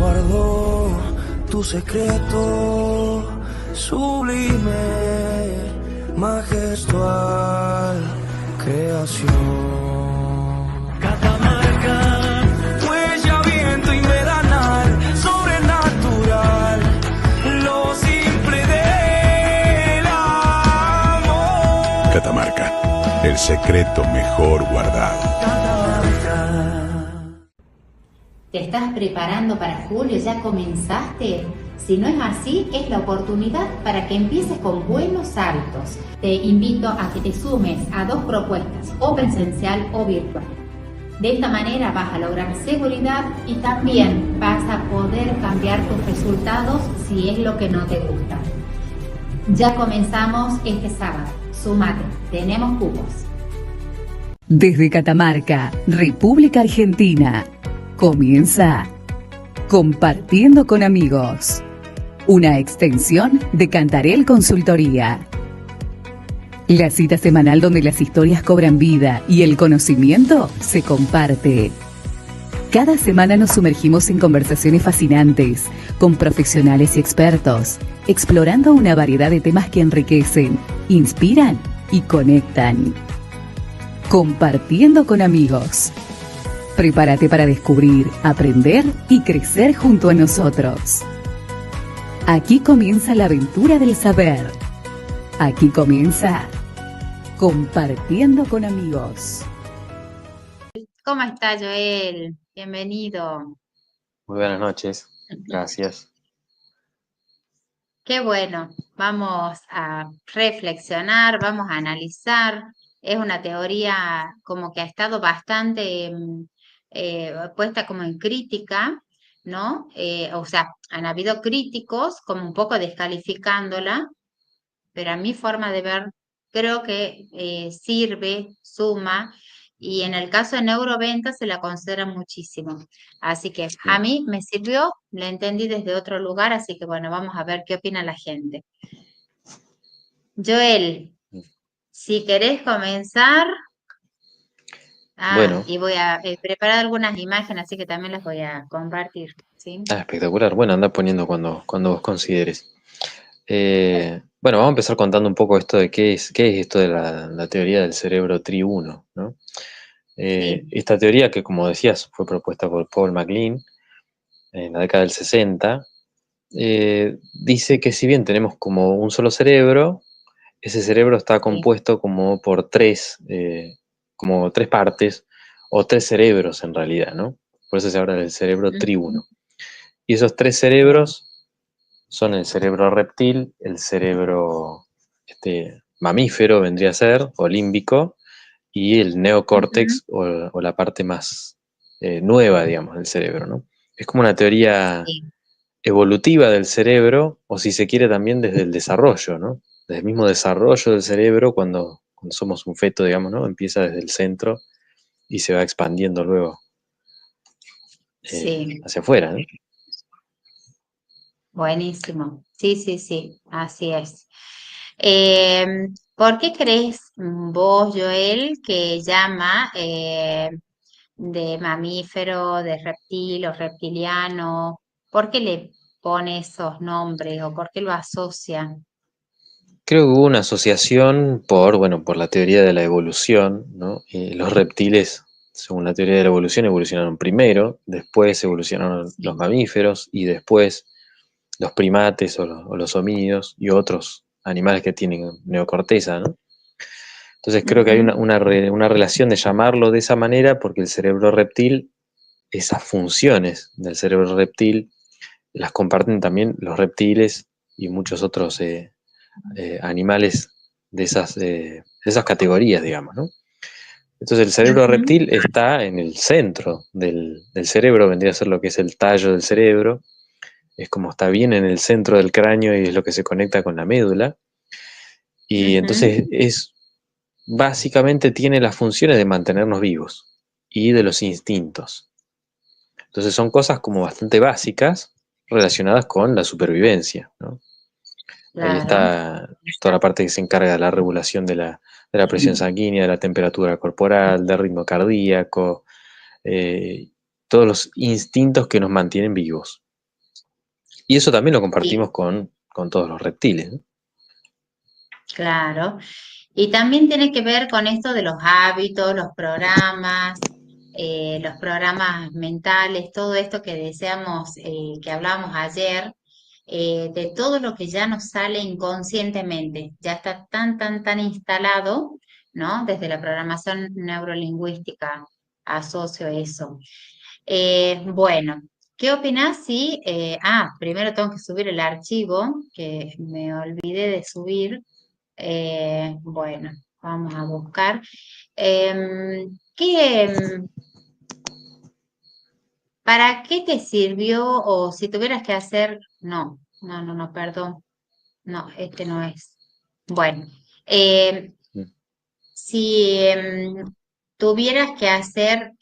guardo tu secreto sublime, majestual creación. Catamarca, huella, viento invernal, sobrenatural, lo simple del amor. Catamarca, el secreto mejor guardado. ¿Te estás preparando para julio? ¿Ya comenzaste? Si no es así, es la oportunidad para que empieces con buenos hábitos. Te invito a que te sumes a 2 propuestas, o presencial o virtual. De esta manera vas a lograr seguridad y también vas a poder cambiar tus resultados si es lo que no te gusta. Ya comenzamos este sábado. Súmate, tenemos cupos. Desde Catamarca, República Argentina, comienza Compartiendo con Amigos, una extensión de Cantarel Consultoría. La cita semanal donde las historias cobran vida y el conocimiento se comparte. Cada semana nos sumergimos en conversaciones fascinantes con profesionales y expertos, explorando una variedad de temas que enriquecen, inspiran y conectan. Compartiendo con Amigos. Prepárate para descubrir, aprender y crecer junto a nosotros. Aquí comienza la aventura del saber. Aquí comienza Compartiendo con Amigos. ¿Cómo está, Joel? Bienvenido. Muy buenas noches, gracias. Qué bueno. Vamos a reflexionar, vamos a analizar. Es una teoría como que ha estado bastante puesta como en crítica, ¿no? O sea, han habido críticos como un poco descalificándola, pero a mi forma de ver creo que sirve, suma, y en el caso de neuroventas se la considera muchísimo. Así que a mí me sirvió, la entendí desde otro lugar, así que bueno, vamos a ver qué opina la gente. Joel, si querés comenzar... Bueno. Y voy a preparar algunas imágenes, así que también las voy a compartir, ¿sí? Espectacular. Bueno, anda poniendo cuando vos consideres. Bueno, vamos a empezar contando un poco esto de qué es esto de la teoría del cerebro TRI-1, ¿no? Sí. Esta teoría que, como decías, fue propuesta por Paul MacLean en la década del 60, dice que si bien tenemos como un solo cerebro, ese cerebro está compuesto como por como tres partes, o 3 cerebros en realidad, ¿no? Por eso se habla del cerebro TRI-1. Y esos 3 cerebros son el cerebro reptil, el cerebro mamífero vendría a ser, o límbico, y el neocórtex, o la parte más nueva, digamos, del cerebro, ¿no? Es como una teoría evolutiva del cerebro, o si se quiere también desde el desarrollo, ¿no? Desde el mismo desarrollo del cerebro, cuando somos un feto, digamos, ¿no? Empieza desde el centro y se va expandiendo luego hacia afuera, ¿no? Buenísimo. Sí, así es. ¿Por qué crees vos, Joel, que llama de mamífero, de reptil o reptiliano? ¿Por qué le pone esos nombres o por qué lo asocia? Creo que hubo una asociación por la teoría de la evolución, ¿no? Los reptiles, según la teoría de la evolución, evolucionaron primero, después evolucionaron los mamíferos y después los primates o los homínidos y otros animales que tienen neocorteza, ¿no? Entonces creo que hay una relación de llamarlo de esa manera porque el cerebro reptil, esas funciones del cerebro reptil, las comparten también los reptiles y muchos otros animales de esas categorías, digamos, ¿no? Entonces el cerebro reptil está en el centro del cerebro, vendría a ser lo que es el tallo del cerebro, es como está bien en el centro del cráneo y es lo que se conecta con la médula, y entonces básicamente tiene las funciones de mantenernos vivos y de los instintos. Entonces son cosas como bastante básicas relacionadas con la supervivencia, ¿no? Claro. Ahí está toda la parte que se encarga de la regulación de la presión sanguínea, de la temperatura corporal, del ritmo cardíaco, todos los instintos que nos mantienen vivos. Y eso también lo Sí, compartimos con todos los reptiles, ¿no? claro. Y también tiene que ver con esto de los hábitos, los programas mentales, todo esto que deseamos, que hablábamos ayer, de todo lo que ya nos sale inconscientemente, ya está tan instalado, ¿no? Desde la programación neurolingüística asocio eso. Bueno, ¿qué opinás si, primero tengo que subir el archivo, que me olvidé de subir. Bueno, vamos a buscar. ¿Para qué te sirvió o si tuvieras que hacer? No, perdón. No, este no es. Bueno, em, Mm. si tuvieras que hacer,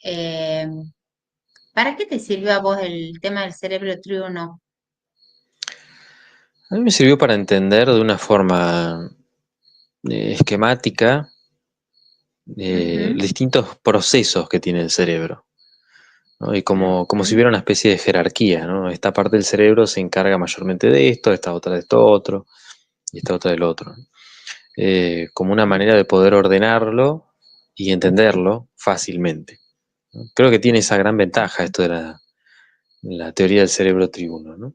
¿para qué te sirvió a vos el tema del cerebro triuno? A mí me sirvió para entender de una forma esquemática Ujú, distintos procesos que tiene el cerebro, ¿no? Y como si ujú, hubiera una especie de jerarquía, ¿no? Esta parte del cerebro se encarga mayormente de esto, esta otra de esto otro, y esta otra del otro, ¿no? Como una manera de poder ordenarlo y entenderlo fácilmente, ¿no? Creo que tiene esa gran ventaja esto de la teoría del cerebro triuno, ¿no?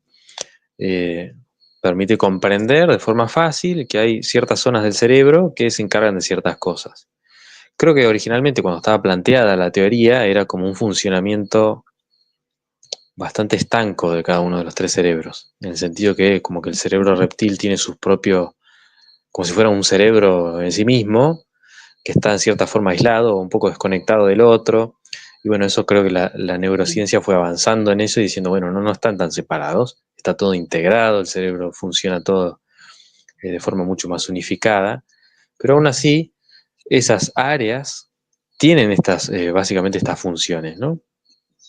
Eh, Permite comprender de forma fácil que hay ciertas zonas del cerebro que se encargan de ciertas cosas. Creo que originalmente cuando estaba planteada la teoría era como un funcionamiento bastante estanco de cada uno de los tres cerebros, en el sentido que como que el cerebro reptil tiene sus propios, como si fuera un cerebro en sí mismo, que está en cierta forma aislado o un poco desconectado del otro. Y bueno, eso creo que la neurociencia fue avanzando en eso y diciendo, bueno, no están tan separados, está todo integrado, el cerebro funciona todo de forma mucho más unificada, pero aún así esas áreas tienen básicamente estas funciones, ¿no?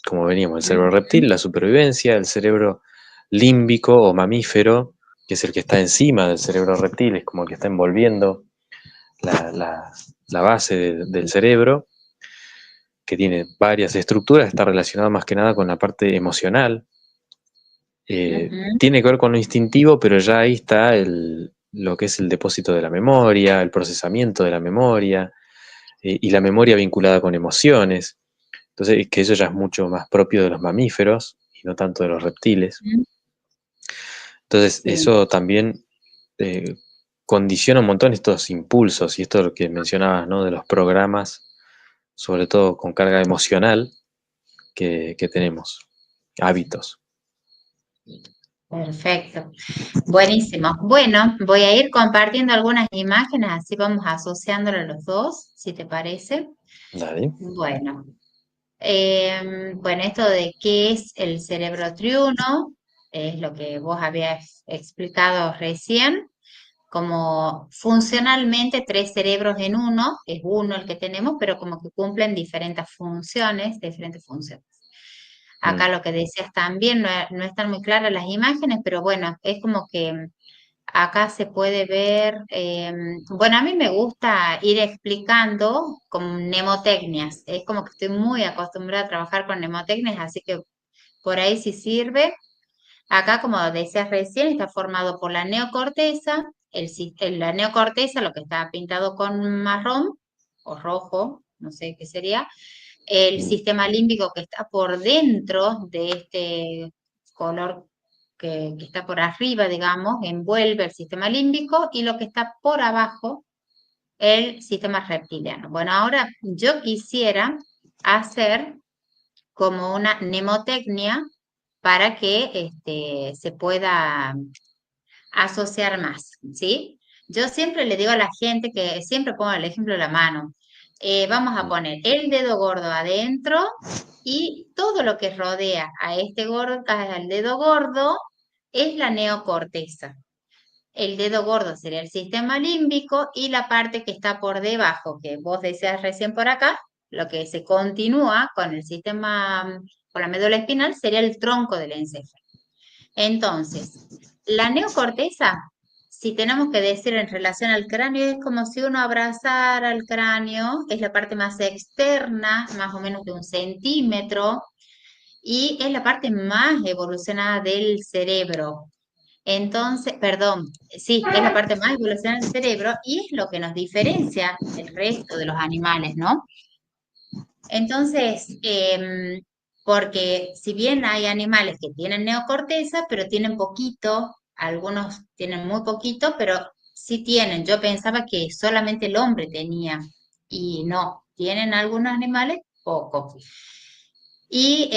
Como veníamos, el cerebro reptil, la supervivencia, el cerebro límbico o mamífero, que es el que está encima del cerebro reptil, es como el que está envolviendo la base del cerebro, que tiene varias estructuras, está relacionado más que nada con la parte emocional. ujú. Tiene que ver con lo instintivo, pero ya ahí está lo que es el depósito de la memoria, el procesamiento de la memoria, y la memoria vinculada con emociones. Entonces, que eso ya es mucho más propio de los mamíferos y no tanto de los reptiles. Ujú. Entonces, Sí, eso también eh, condiciona un montón estos impulsos y esto lo que mencionabas, ¿no? De los programas, sobre todo con carga emocional, que tenemos, hábitos. perfecto. Buenísimo. Bueno, voy a ir compartiendo algunas imágenes, así vamos asociándolo los dos, si te parece. Dale. Bueno, bueno, esto de qué es el cerebro triuno, es lo que vos habías explicado recién, como funcionalmente tres cerebros en uno, es uno el que tenemos, pero como que cumplen diferentes funciones. Mm. Acá lo que decías también, no están muy claras las imágenes, pero bueno, es como que acá se puede ver, bueno, a mí me gusta ir explicando con mnemotecnias, es como que estoy muy acostumbrada a trabajar con mnemotecnias, así que por ahí sí sirve. Acá, como decías recién, está formado por la neocorteza, la neocorteza, lo que está pintado con marrón o rojo, no sé qué sería, el Mm. sistema límbico que está por dentro de este color que está por arriba, digamos, envuelve el sistema límbico y lo que está por abajo, el sistema reptiliano. Bueno, ahora yo quisiera hacer como una mnemotecnia para que se pueda asociar más, ¿sí? Yo siempre le digo a la gente que siempre pongo el ejemplo de la mano. Vamos a Mm. poner el dedo gordo adentro y todo lo que rodea a este gordo, al dedo gordo, es la neocorteza. El dedo gordo sería el sistema límbico y la parte que está por debajo, que vos decías recién por acá, lo que se continúa con el sistema, con la médula espinal, sería el tronco del encéfalo. Entonces, la neocorteza, si tenemos que decir en relación al cráneo, es como si uno abrazara el cráneo, es la parte más externa, más o menos de 1 centímetro, y es la parte más evolucionada del cerebro. Entonces, perdón, sí, es la parte más evolucionada del cerebro y es lo que nos diferencia del resto de los animales, ¿no? Entonces, porque si bien hay animales que tienen neocorteza, pero tienen poquito, algunos tienen muy poquito, pero sí tienen. Yo pensaba que solamente el hombre tenía y no, tienen algunos animales poco. ¿Y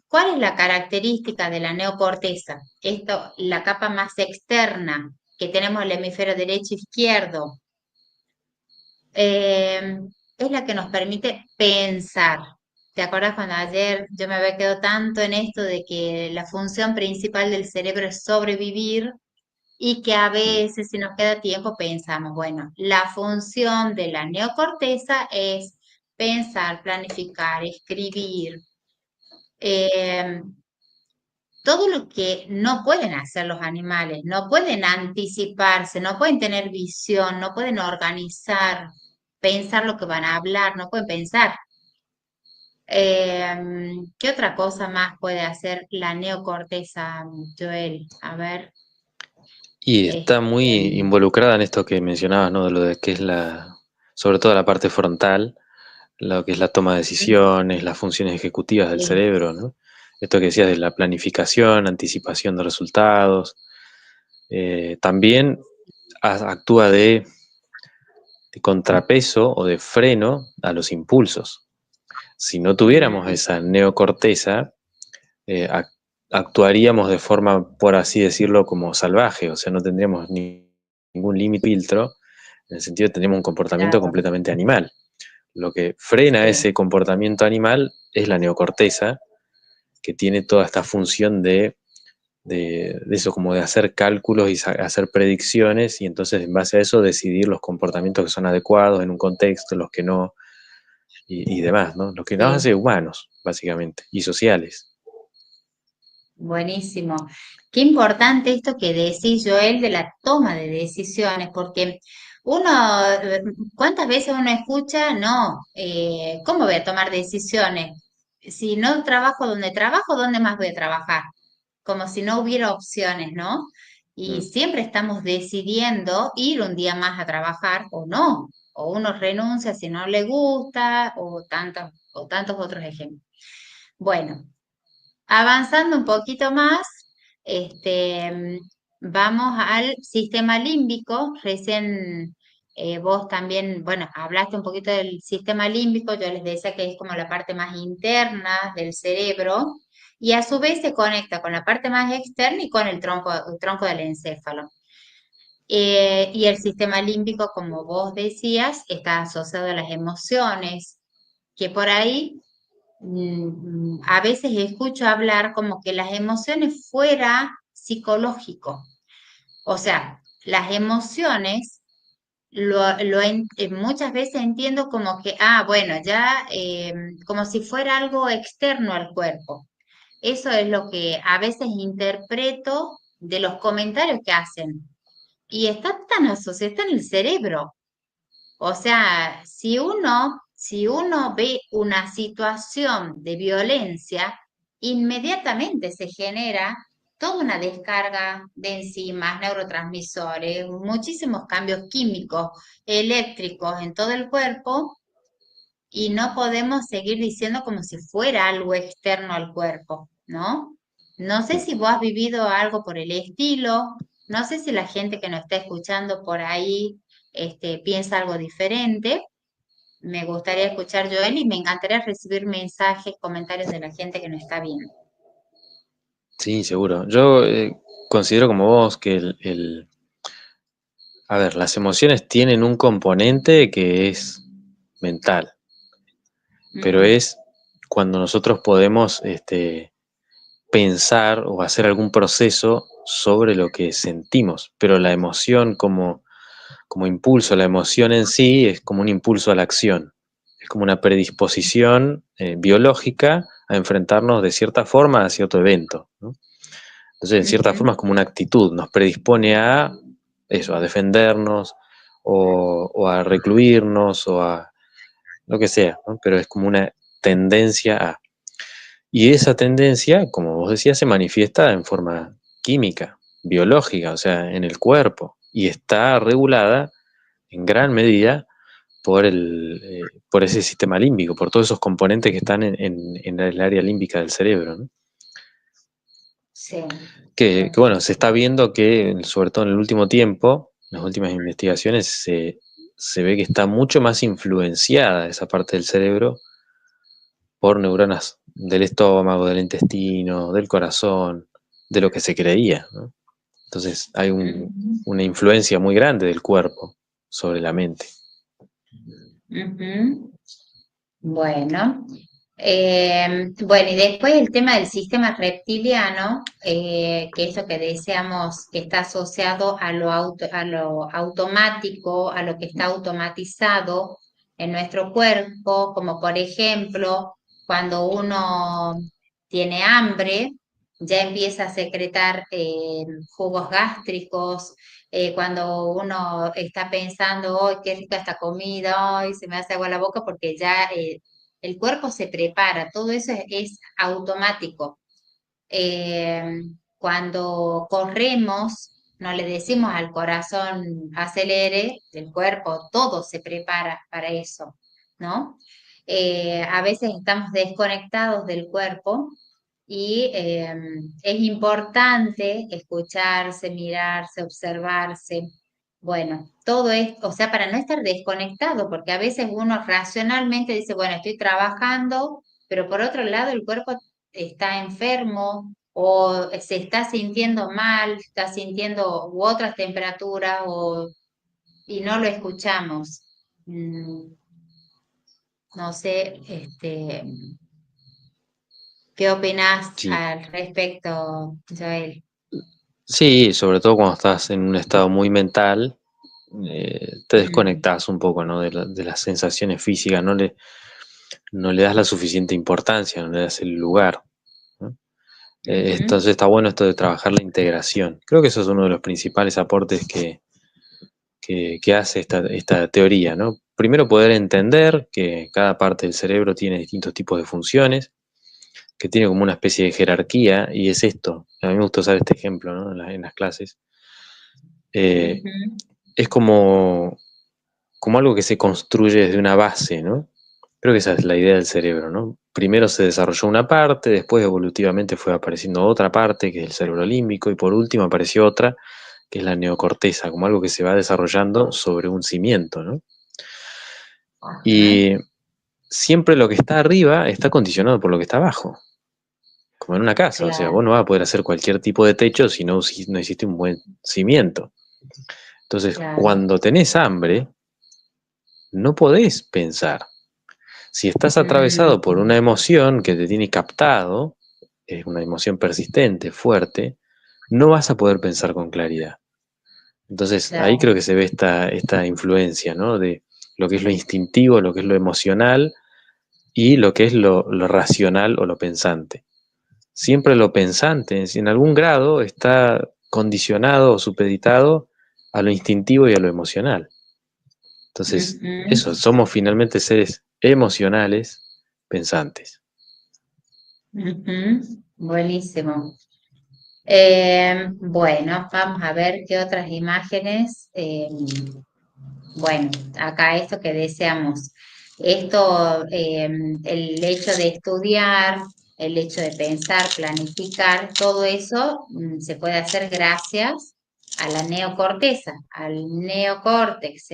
cuál es la característica de la neocorteza? Esto, la capa más externa que tenemos el hemisferio derecho e izquierdo, eh, es la que nos permite pensar. ¿Te acuerdas cuando ayer yo me había quedado tanto en esto de que la función principal del cerebro es sobrevivir y que a veces si nos queda tiempo pensamos, bueno, la función de la neocorteza es pensar, planificar, escribir, eh, todo lo que no pueden hacer los animales, no pueden anticiparse, no pueden tener visión, no pueden organizar, pensar lo que van a hablar, no pueden pensar. ¿Qué otra cosa más puede hacer la neocorteza, Joel? A ver, Y está muy este, involucrada en esto que mencionabas, ¿no? De lo de que es sobre todo la parte frontal, lo que es la toma de decisiones, las funciones ejecutivas del sí, cerebro, ¿no? Esto que decías de la planificación, anticipación de resultados. También actúa de contrapeso o de freno a los impulsos. Si no tuviéramos mm, esa neocorteza, eh, ac- actuaríamos de forma, por así decirlo, como salvaje, o sea, no tendríamos ningún límite filtro, en el sentido de que tendríamos un comportamiento claro, completamente animal. Lo que frena sí. ese comportamiento animal es la neocorteza, que tiene toda esta función de eso, como de hacer cálculos y hacer predicciones, y entonces en base a eso decidir los comportamientos que son adecuados en un contexto, los que no, y demás, ¿no? Lo que nos Sí, hace humanos, básicamente, y sociales. buenísimo. Qué importante esto que decís, Joel, de la toma de decisiones, porque uno, ¿cuántas veces uno escucha? No, ¿cómo voy a tomar decisiones? Si no trabajo donde trabajo, ¿dónde más voy a trabajar? Como si no hubiera opciones, ¿no? Y Mm. siempre estamos decidiendo ir un día más a trabajar o no, o uno renuncia si no le gusta, o tantos otros ejemplos. Bueno. Avanzando un poquito más, vamos al sistema límbico. Recién vos también, bueno, hablaste un poquito del sistema límbico. Yo les decía que es como la parte más interna del cerebro y a su vez se conecta con la parte más externa y con el tronco del encéfalo. Y el sistema límbico, como vos decías, está asociado a las emociones, que por ahí a veces escucho hablar como que las emociones fuera psicológico. O sea, las emociones muchas veces entiendo como que, bueno, ya como si fuera algo externo al cuerpo. Eso es lo que a veces interpreto de los comentarios que hacen. Y está tan asociado, está en el cerebro. O sea, si uno ve una situación de violencia, inmediatamente se genera toda una descarga de enzimas, neurotransmisores, muchísimos cambios químicos, eléctricos en todo el cuerpo y no podemos seguir diciendo como si fuera algo externo al cuerpo, ¿no? No sé si vos has vivido algo por el estilo, no sé si la gente que nos está escuchando por ahí piensa algo diferente. Me gustaría escuchar, Joel, y me encantaría recibir mensajes, comentarios de la gente que nos está viendo. Sí, seguro. Yo considero como vos que a ver, las emociones tienen un componente que es mental, pero Ujú, es cuando nosotros podemos pensar o hacer algún proceso sobre lo que sentimos, pero la emoción como impulso, la emoción en sí es como un impulso a la acción, es como una predisposición biológica a enfrentarnos de cierta forma a cierto evento, ¿no? Entonces, en cierta ujú. forma es como una actitud, nos predispone a eso, a defendernos o a recluirnos o a lo que sea, ¿no? Pero es como una tendencia a... Y esa tendencia, como vos decías, se manifiesta en forma química, biológica, o sea, en el cuerpo, y está regulada en gran medida por ese sistema límbico, por todos esos componentes que están en el área límbica del cerebro, ¿no? Sí, Que, bueno, se está viendo que, sobre todo en el último tiempo, en las últimas investigaciones, se ve que está mucho más influenciada esa parte del cerebro por neuronas del estómago, del intestino, del corazón, de lo que se creía, ¿no? Entonces hay ujú, una influencia muy grande del cuerpo sobre la mente. ujú. Bueno, bueno, y después el tema del sistema reptiliano, que eso que decíamos que está asociado a lo automático, a lo que está automatizado en nuestro cuerpo, como por ejemplo, cuando uno tiene hambre, ya empieza a secretar jugos gástricos. Cuando uno está pensando, ¡ay, qué rica esta comida! ¡Ay, se me hace agua la boca! Porque ya el cuerpo se prepara, todo eso es automático. Eh, Cuando corremos, no le decimos al corazón acelere, el cuerpo, todo se prepara para eso, ¿no? A veces estamos desconectados del cuerpo y es importante escucharse, mirarse, observarse. Bueno, todo esto, o sea, para no estar desconectado, porque a veces uno racionalmente dice, bueno, estoy trabajando, pero por otro lado el cuerpo está enfermo o se está sintiendo mal, está sintiendo u otras temperaturas y no lo escuchamos. No sé, ¿qué opinas Sí. al respecto, Joel? Sí, sobre todo cuando estás en un estado muy mental, te Mm, desconectas un poco, ¿no? De las sensaciones físicas, no le das la suficiente importancia, no le das el lugar, ¿no? ujú, Entonces está bueno esto de trabajar la integración. Creo que eso es uno de los principales aportes que hace esta teoría, ¿no? Primero poder entender que cada parte del cerebro tiene distintos tipos de funciones, que tiene como una especie de jerarquía, y es esto. A mí me gusta usar este ejemplo, ¿no? En las clases. Eh, ujú, es como algo que se construye desde una base, ¿no? Creo que esa es la idea del cerebro, ¿no? Primero se desarrolló una parte, después evolutivamente fue apareciendo otra parte, que es el cerebro límbico, y por último apareció otra, que es la neocorteza, como algo que se va desarrollando sobre un cimiento, ¿no? ajá, Y siempre lo que está arriba está condicionado por lo que está abajo, como en una casa, o sea, vos claro, no vas a poder hacer cualquier tipo de techo si no existe un buen cimiento. Entonces, claro. cuando tenés hambre, no podés pensar. Si estás atravesado por Mm, una emoción que te tiene captado, es una emoción persistente, fuerte, no vas a poder pensar con claridad. Entonces, ahí claro. creo que se ve esta influencia, ¿no? De lo que es lo instintivo, lo que es lo emocional y lo que es lo racional o lo pensante. Siempre lo pensante, en algún grado, está condicionado o supeditado a lo instintivo y a lo emocional. Entonces, eso, Ujú, somos finalmente seres emocionales pensantes. ujú. Buenísimo. Bueno, vamos a ver qué otras imágenes. Bueno, acá esto que deseamos. Esto, el hecho de estudiar, el hecho de pensar, planificar, todo eso se puede hacer gracias a la neocorteza, al neocórtex,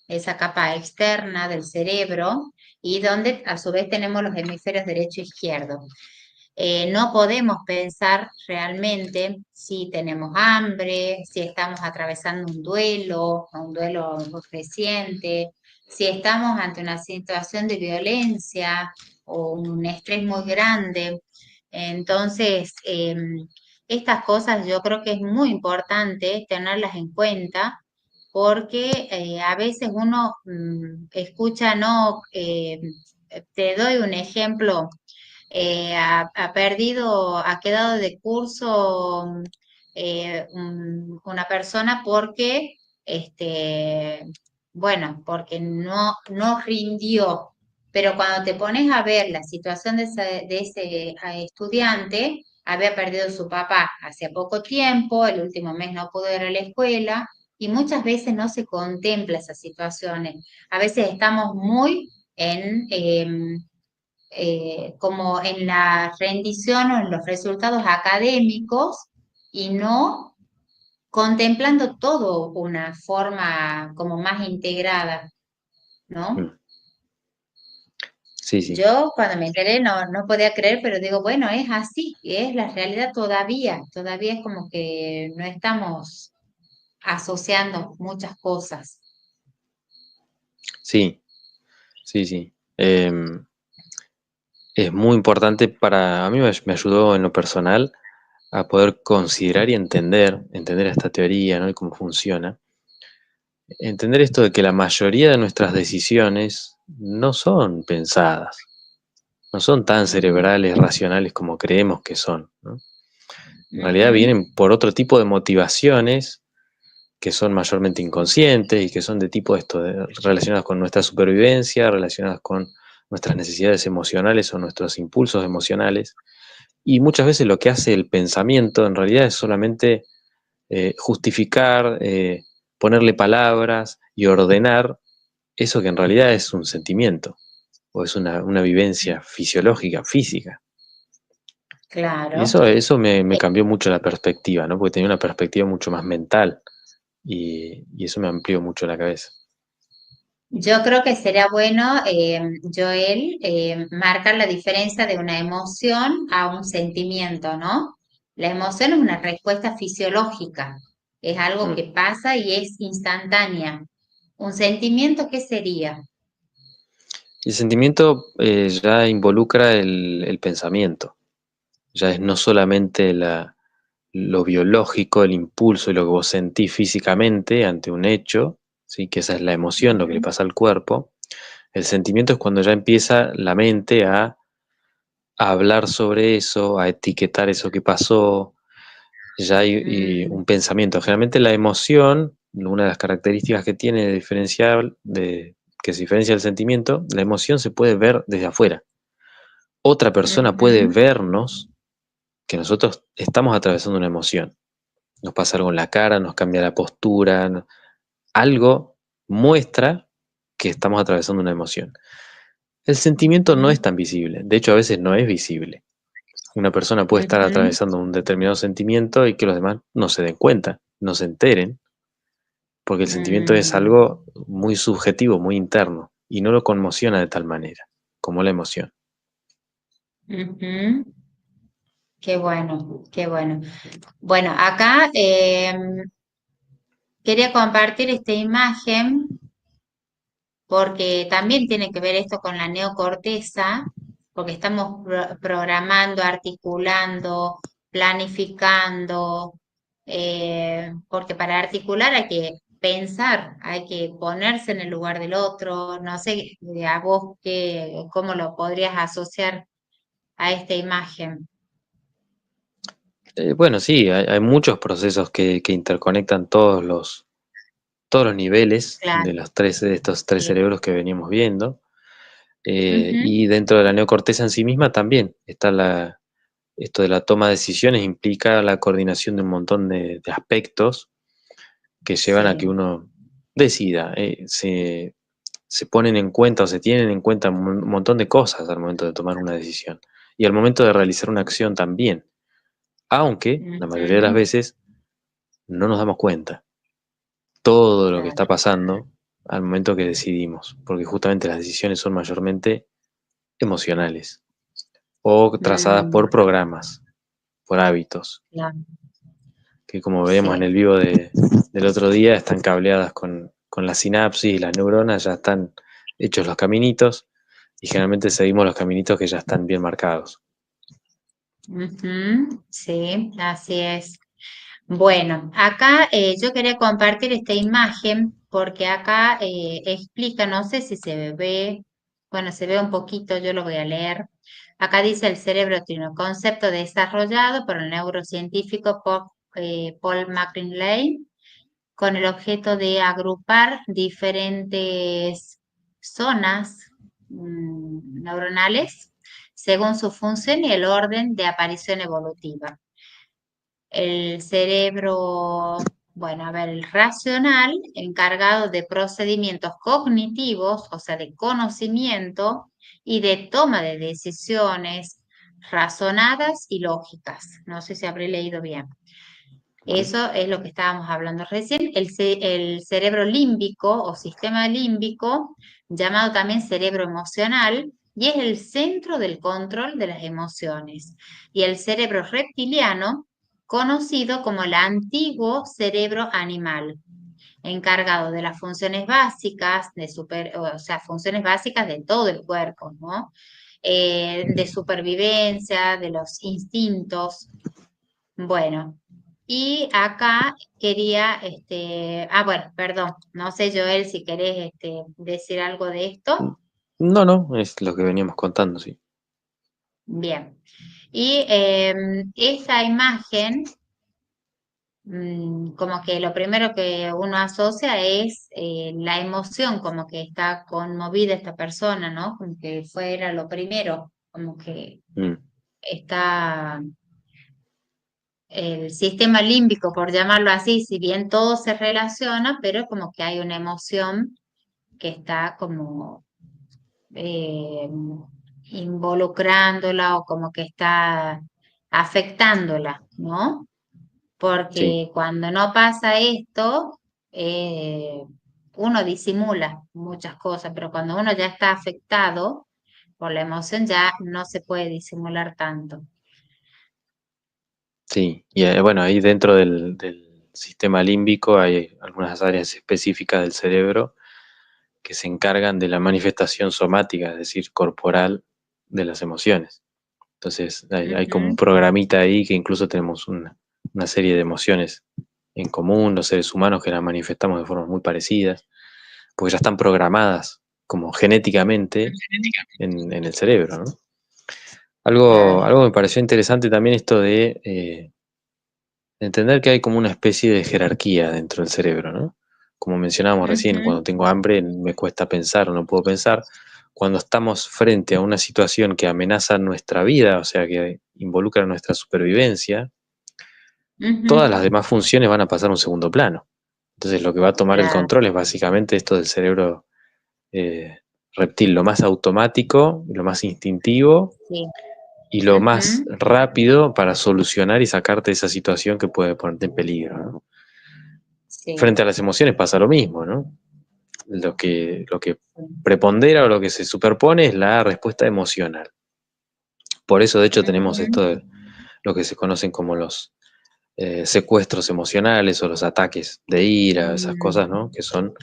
esa capa externa del cerebro, y donde a su vez tenemos los hemisferios derecho e izquierdo. No podemos pensar realmente si tenemos hambre, si estamos atravesando un duelo reciente, si estamos ante una situación de violencia o un estrés muy grande. Entonces, estas cosas yo creo que es muy importante tenerlas en cuenta porque a veces uno escucha, no, te doy un ejemplo, ha quedado de curso una persona porque, bueno, porque no rindió. pero cuando te pones a ver la situación de ese estudiante, había perdido su papá hace poco tiempo, el último mes no pudo ir a la escuela, y muchas veces no se contempla esas situaciones. A veces estamos muy en, como en la rendición o en los resultados académicos y no contemplando todo una forma como más integrada, ¿no? Mm. Sí, sí, Yo cuando me enteré no podía creer, pero digo, bueno, es así, es la realidad todavía es como que no estamos asociando muchas cosas. sí, sí, sí. Es muy importante a mí me ayudó en lo personal a poder considerar y entender esta teoría, ¿no? Y cómo funciona. Entender esto de que la mayoría de nuestras decisiones no son pensadas, no son tan Ujú, cerebrales, racionales como creemos que son, ¿no? En realidad ujú, vienen por otro tipo de motivaciones que son mayormente inconscientes y que son de tipo relacionadas con nuestra supervivencia, relacionadas con nuestras necesidades emocionales o nuestros impulsos emocionales. Y muchas veces lo que hace el pensamiento en realidad es solamente justificar, ponerle palabras y ordenar eso que en realidad es un sentimiento o es una vivencia fisiológica, física. Y claro. eso me Eh, cambió mucho la perspectiva, ¿no? Porque tenía una perspectiva mucho más mental y eso me amplió mucho la cabeza. Yo creo que sería bueno, Joel, marcar la diferencia de una emoción a un sentimiento, ¿no? La emoción es una respuesta fisiológica, es algo Mm. que pasa y es instantánea. ¿Un sentimiento qué sería? El sentimiento ya involucra el pensamiento, ya es no solamente lo biológico, el impulso y lo que vos sentís físicamente ante un hecho, ¿sí? Que esa es la emoción, lo que le Ujú, pasa al cuerpo. El sentimiento es cuando ya empieza la mente a hablar sobre eso, a etiquetar eso que pasó, ya hay mm, un pensamiento. Generalmente la emoción, una de las características que tiene que se diferencia del sentimiento, la emoción se puede ver desde afuera. Otra persona puede ujú, vernos que nosotros estamos atravesando una emoción. Nos pasa algo en la cara, nos cambia la postura, algo muestra que estamos atravesando una emoción. El sentimiento no es ujú, tan visible, de hecho a veces no es visible. Una persona puede estar ujú, atravesando un determinado sentimiento y que los demás no se den cuenta, no se enteren, porque el sentimiento es mm, algo muy subjetivo, muy interno, y no lo conmociona de tal manera como la emoción. ujú. Qué bueno, qué bueno. Bueno, acá quería compartir esta imagen porque también tiene que ver esto con la neocorteza, porque estamos programando, articulando, planificando, porque para articular hay que pensar, hay que ponerse en el lugar del otro. No sé, a vos cómo lo podrías asociar a esta imagen. Bueno, sí, hay muchos procesos que interconectan todos los niveles Claro, de estos tres sí. cerebros que veníamos viendo. Ujú, Y dentro de la neocorteza en sí misma también está esto de la toma de decisiones, implica la coordinación de un montón de aspectos que llevan a que sí. uno decida. Se ponen en cuenta o se tienen en cuenta un montón de cosas al momento de tomar una decisión y al momento de realizar una acción también, aunque la mayoría de las Ujú, veces no nos damos cuenta todo lo que está claro. pasando al momento que decidimos, porque justamente las decisiones son mayormente emocionales o trazadas por Mm, programas, por hábitos, claro, que como veíamos en sí. el vivo del otro día, están cableadas con la sinapsis y las neuronas, ya están hechos los caminitos y generalmente seguimos los caminitos que ya están bien marcados. Ujú, sí, así es. Bueno, acá yo quería compartir esta imagen porque acá explica, no sé si se ve, bueno, se ve un poquito, yo lo voy a leer. Acá dice el cerebro tiene un concepto desarrollado por el neurocientífico Paul McLean con el objeto de agrupar diferentes zonas neuronales según su función y el orden de aparición evolutiva. El cerebro, bueno, a ver, el racional, encargado de procedimientos cognitivos, o sea, de conocimiento y de toma de decisiones razonadas y lógicas. No sé si habré leído bien. Eso es lo que estábamos hablando recién. El cerebro límbico o sistema límbico, llamado también cerebro emocional, y es el centro del control de las emociones. Y el cerebro reptiliano, conocido como el antiguo cerebro animal, encargado de las funciones básicas, o sea, funciones básicas de todo el cuerpo, ¿no? De supervivencia, de los instintos. Bueno, y acá quería, bueno, perdón, no sé, Joel, si querés decir algo de esto. No, no, es lo que veníamos contando, sí. Bien. Y esta imagen, como que lo primero que uno asocia es la emoción, como que está conmovida esta persona, ¿no? Como que fuera lo primero, como que Mm, está el sistema límbico, por llamarlo así, si bien todo se relaciona, pero como que hay una emoción que está como eh, involucrándola o como que está afectándola, ¿no? sí, Porque cuando no pasa esto, eh, uno disimula muchas cosas, pero cuando uno ya está afectado por la emoción, ya no se puede disimular tanto. sí. Y bueno, ahí dentro del sistema límbico hay algunas áreas específicas del cerebro que se encargan de la manifestación somática, es decir, corporal de las emociones. Entonces, hay como un Ujú, programita ahí que incluso tenemos una serie de emociones en común, los seres humanos, que las manifestamos de formas muy parecidas, porque ya están programadas como genéticamente en el cerebro, ¿no? claro. Algo me pareció interesante también esto de entender que hay como una especie de jerarquía dentro del cerebro, ¿no? Como mencionábamos recién, cuando Ujú, tengo hambre me cuesta pensar o no puedo pensar. Cuando estamos frente a una situación que amenaza nuestra vida, o sea, que involucra nuestra supervivencia, todas las ujú, demás funciones van a pasar a un segundo plano. Entonces lo que va a tomar el claro, control es básicamente esto del cerebro eh, reptil, lo más automático, lo más instintivo sí. y lo más Ujú, rápido para solucionar y sacarte de esa situación que puede ponerte en peligro, ¿no? sí. Frente a las emociones pasa lo mismo, ¿no? Lo que prepondera o lo que se superpone es la respuesta emocional. Por eso, de hecho, tenemos Ujú, esto de lo que se conocen como los secuestros emocionales o los ataques de ira, esas mm, cosas, ¿no? Que son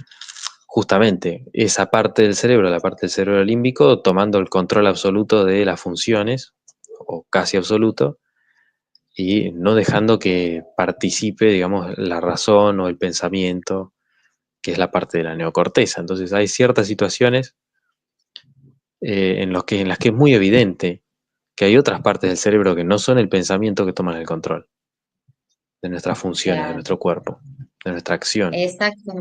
justamente esa parte del cerebro, la parte del cerebro límbico, tomando el control absoluto de las funciones, o casi absoluto, y no dejando que participe, digamos, la razón o el pensamiento, que es la parte de la neocorteza. Entonces hay ciertas situaciones en las que es muy evidente que hay otras partes del cerebro que no son el pensamiento que toman el control de nuestras funciones, de claro. nuestro cuerpo, de nuestra acción. Exacto,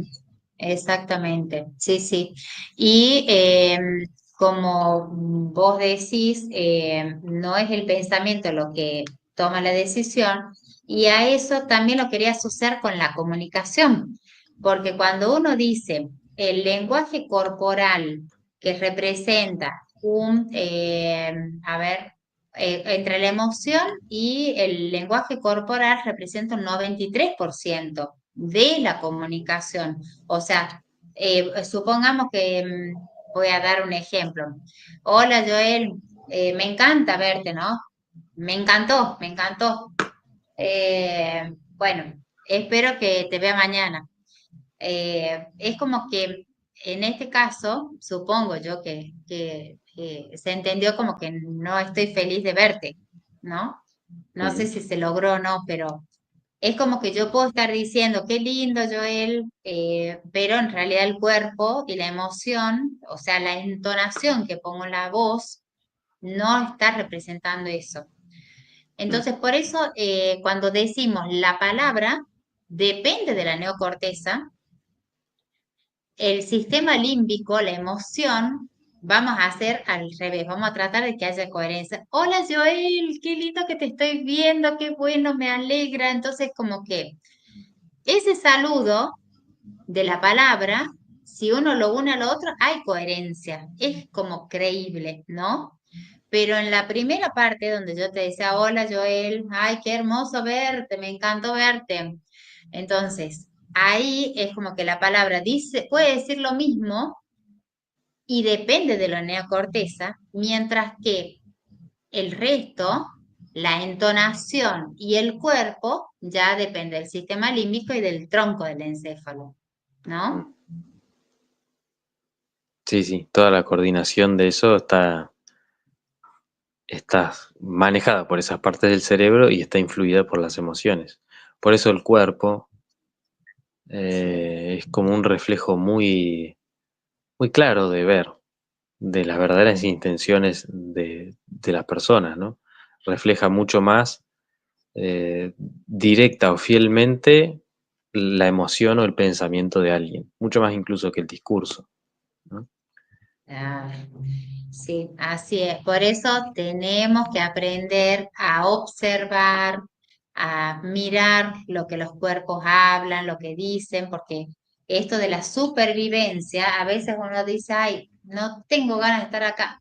exactamente. Sí, sí. Y como vos decís, no es el pensamiento lo que toma la decisión, y a eso también lo quería asociar con la comunicación, porque cuando uno dice el lenguaje corporal que representa a ver, entre la emoción y el lenguaje corporal representa un 93% de la comunicación. O sea, supongamos que voy a dar un ejemplo. Hola Joel, me encanta verte, ¿no? Me encantó, me encantó. Bueno, espero que te vea mañana. Es como que en este caso, supongo yo que se entendió como que no estoy feliz de verte, ¿no? No sé Ujú. si se logró o no, pero es como que yo puedo estar diciendo, qué lindo, Joel, pero en realidad el cuerpo y la emoción, o sea, la entonación que pongo en la voz, no está representando eso. Mm. Entonces, por eso, cuando decimos la palabra, depende de la neocorteza, el sistema límbico, la emoción, vamos a hacer al revés, vamos a tratar de que haya coherencia. Hola Joel, qué lindo que te estoy viendo, qué bueno, me alegra. Entonces, como que ese saludo de la palabra, si uno lo une al otro, hay coherencia, es como creíble, ¿no? Pero en la primera parte donde yo te decía, hola Joel, ay, qué hermoso verte, me encantó verte. Entonces, ahí es como que la palabra dice, puede decir lo mismo y depende de la neocorteza, mientras que el resto, la entonación y el cuerpo, ya depende del sistema límbico y del tronco del encéfalo, ¿no? Sí, sí, toda la coordinación de eso está manejada por esas partes del cerebro y está influida por las emociones. Por eso el cuerpo Sí. es como un reflejo muy, muy claro de ver, de las verdaderas intenciones de las personas, ¿no? Refleja mucho más directa o fielmente la emoción o el pensamiento de alguien, mucho más incluso que el discurso, ¿no? Ah, sí, así es. Por eso tenemos que aprender a observar, a mirar lo que los cuerpos hablan, lo que dicen, porque esto de la supervivencia, a veces uno dice, ay, no tengo ganas de estar acá.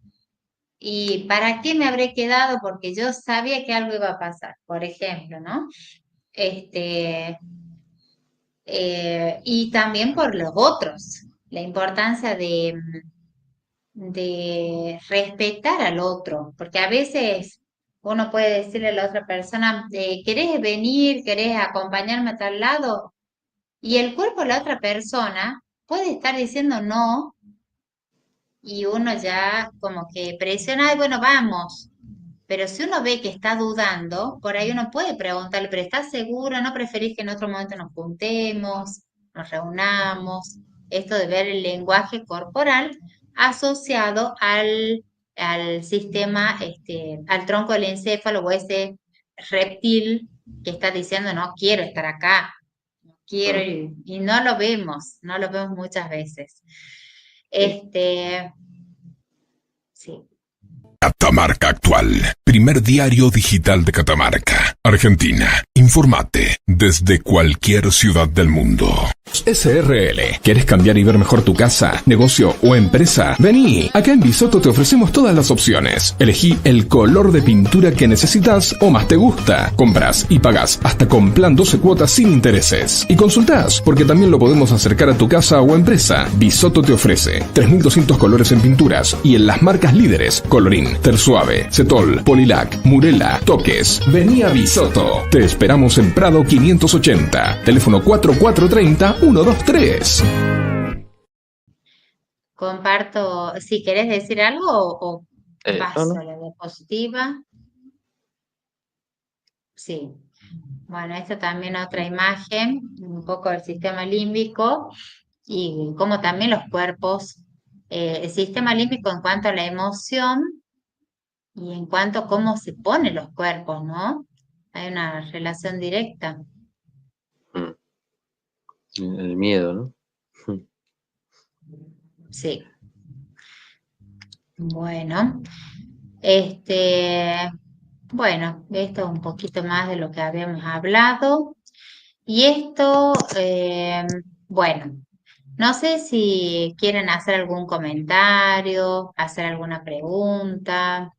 ¿Y para qué me habré quedado? Porque yo sabía que algo iba a pasar, por ejemplo, ¿no? Este, y también por los otros, la importancia de respetar al otro, porque a veces uno puede decirle a la otra persona, ¿querés venir? ¿Querés acompañarme a tal lado? Y el cuerpo de la otra persona puede estar diciendo no y uno ya como que presiona, y bueno, vamos. Pero si uno ve que está dudando, por ahí uno puede preguntarle, ¿pero estás seguro? ¿No preferís que en otro momento nos juntemos, nos reunamos? Esto de ver el lenguaje corporal asociado al sistema, al tronco del encéfalo o ese reptil que está diciendo, no quiero estar acá, no quiero Mm. ir", y no lo vemos muchas veces. Sí. Este, sí. Catamarca Actual, primer diario digital de Catamarca, Argentina. Infórmate desde cualquier ciudad del mundo. SRL. ¿Quieres cambiar y ver mejor tu casa, negocio o empresa? Vení. Acá en Bisoto te ofrecemos todas las opciones. Elegí el color de pintura que necesitas o más te gusta. Compras y pagás hasta con plan 12 cuotas sin intereses. Y consultás, porque también lo podemos acercar a tu casa o empresa. Bisoto te ofrece 3.200 colores en pinturas y en las marcas líderes: Colorín, Tersuave, Cetol, Polilac, Murela, Toques. Vení a Bisoto. Te esperamos en Prado 580. Teléfono 4430-123. Comparto, si querés decir algo o No, paso a no. la diapositiva. Sí. Bueno, esta también otra imagen, un poco del sistema límbico y cómo también los cuerpos, el sistema límbico en cuanto a la emoción y en cuanto a cómo se ponen los cuerpos, ¿no? Hay una relación directa. Mm. El miedo, ¿no? Sí. Bueno, este, bueno, esto es un poquito más de lo que habíamos hablado. Y esto, bueno, no sé si quieren hacer algún comentario, hacer alguna pregunta.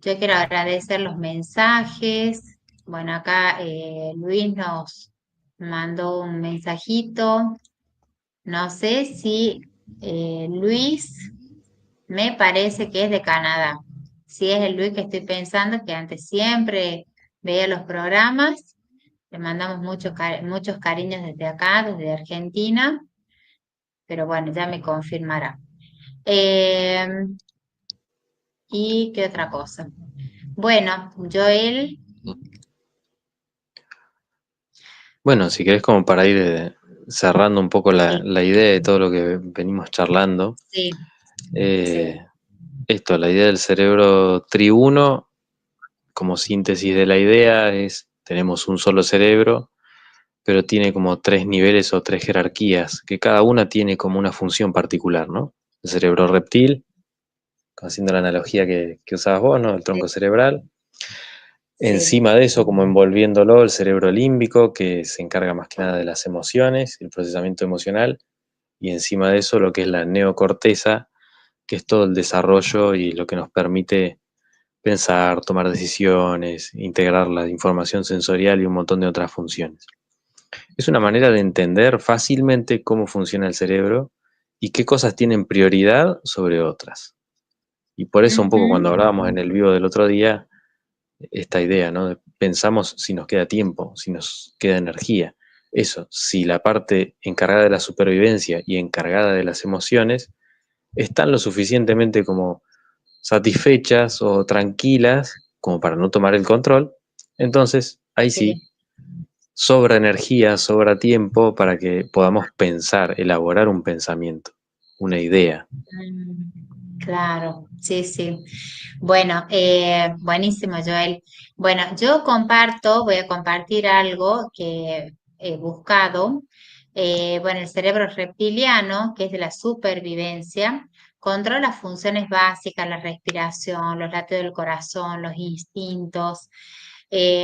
Yo quiero agradecer los mensajes. Bueno, acá Luis nos mandó un mensajito. No sé si Luis me parece que es de Canadá. Si es el Luis que estoy pensando, que antes siempre veía los programas. Le mandamos muchos cariños desde acá, desde Argentina, pero bueno, ya me confirmará. Eh, ¿Y qué otra cosa? Bueno, Joel, Bueno, si querés como para ir cerrando un poco sí, la idea de todo lo que venimos charlando, sí, eh, sí, esto, la idea del cerebro triuno, como síntesis de la idea, es, tenemos un solo cerebro pero tiene como 3 niveles o 3 jerarquías, que cada una tiene como una función particular, ¿no? El cerebro reptil, haciendo la analogía que usabas vos, ¿no? El Sí, tronco cerebral. sí. Encima de eso, como envolviéndolo, el cerebro límbico, que se encarga más que nada de las emociones, el procesamiento emocional, y encima de eso lo que es la neocorteza, que es todo el desarrollo y lo que nos permite pensar, tomar decisiones, integrar la información sensorial y un montón de otras funciones. Es una manera de entender fácilmente cómo funciona el cerebro y qué cosas tienen prioridad sobre otras. Y por eso un poco Ujú. cuando hablábamos en el vivo del otro día, esta idea, ¿no? Pensamos si nos queda tiempo, si nos queda energía. Eso, si la parte encargada de la supervivencia y encargada de las emociones están lo suficientemente como satisfechas o tranquilas como para no tomar el control, entonces ahí sí, Sí. sobra energía, sobra tiempo para que podamos pensar, elaborar un pensamiento, una idea. Claro, sí, sí. Bueno, buenísimo, Joel. Bueno, voy a compartir algo que he buscado. Bueno, el cerebro reptiliano, que es de la supervivencia, controla funciones básicas, la respiración, los latidos del corazón, los instintos,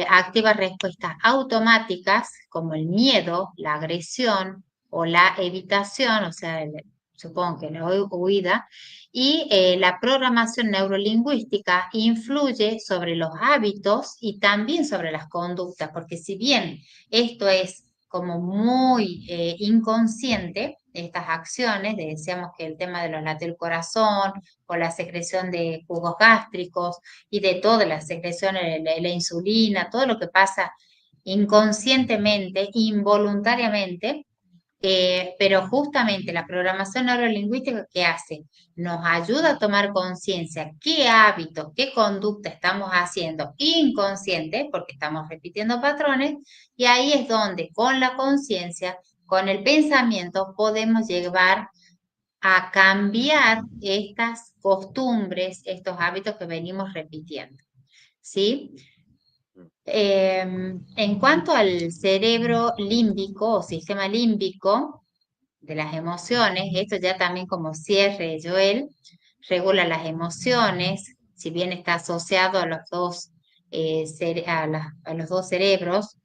activa respuestas automáticas como el miedo, la agresión o la evitación, o sea, supongo que la huida, y la programación neurolingüística influye sobre los hábitos y también sobre las conductas, porque si bien esto es como muy inconsciente, estas acciones, decíamos que el tema de los latidos del corazón o la secreción de jugos gástricos y de todas las secreciones, la insulina, todo lo que pasa inconscientemente, involuntariamente, pero justamente la programación neurolingüística, ¿qué hace? Nos ayuda a tomar conciencia qué hábitos, qué conducta estamos haciendo inconsciente, porque estamos repitiendo patrones, y ahí es donde con la conciencia, con el pensamiento, podemos llevar a cambiar estas costumbres, estos hábitos que venimos repitiendo. ¿Sí? En cuanto al cerebro límbico o sistema límbico, de las emociones, esto ya también como cierre, Joel, regula las emociones, si bien está asociado a los dos, a los dos cerebros,